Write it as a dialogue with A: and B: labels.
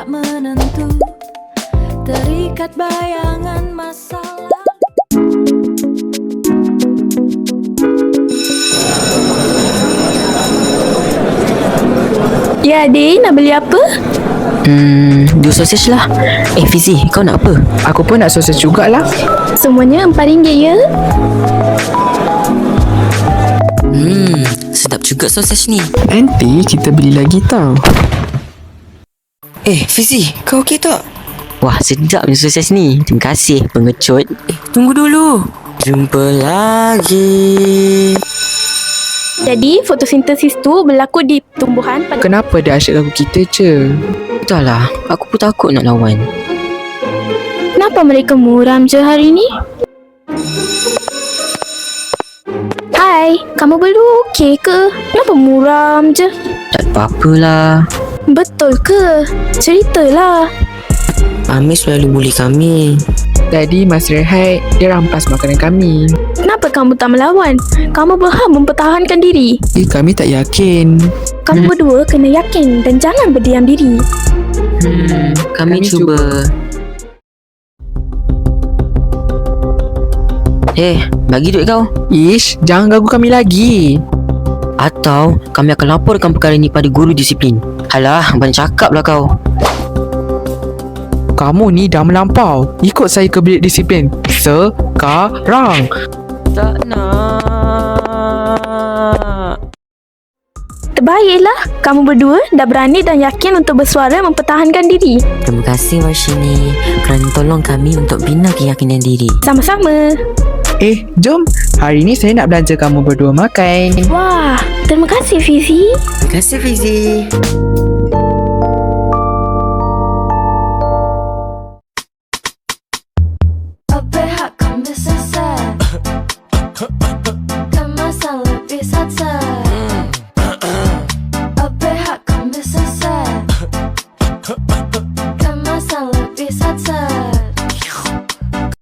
A: tak menentu, terikat bayangan masa lalu.
B: Ya adik, nak beli apa?
C: Dua sosis lah. Fizi, kau nak apa?
D: Aku pun nak sosis jugalah.
B: Semuanya RM4 ya?
C: Sedap juga sosis ni.
D: Nanti kita beli lagi tau.
C: Fizi, kau okey tak? Wah, sedap ni sosis ni. Terima kasih pengecut. Tunggu dulu. Jumpa lagi.
B: Jadi fotosintesis tu berlaku di tumbuhan pada...
D: Kenapa dia asyik ganggu kita je?
C: Entahlah, aku pun takut nak lawan.
B: Kenapa mereka muram je hari ni? Hai, kamu berdua okey ke? Kenapa muram je?
C: Tak apa-apalah.
B: Betul ke? Ceritalah.
C: Amir selalu bully kami.
D: Tadi masa rehat, dia rampas makanan kami.
B: Kenapa kamu tak melawan? Kamu berhak mempertahankan diri.
D: Kami tak yakin.
B: Kamu berdua kena yakin dan jangan berdiam diri.
C: Kami cuba. Bagi duit kau.
D: Ish, jangan ganggu kami lagi.
C: Atau kami akan laporkan perkara ini pada guru disiplin. Alah, banyak cakap lah kau.
D: Kamu ni dah melampau. Ikut saya ke bilik disiplin sekarang.
C: Tak nak.
B: Terbaiklah, kamu berdua dah berani dan yakin untuk bersuara mempertahankan diri.
C: Terima kasih Warshini kerana tolong kami untuk bina keyakinan diri.
B: Sama-sama.
D: Jom. Hari ni saya nak belanja kamu berdua makan.
B: Wah, terima kasih Fizi.
C: Terima kasih Fizi.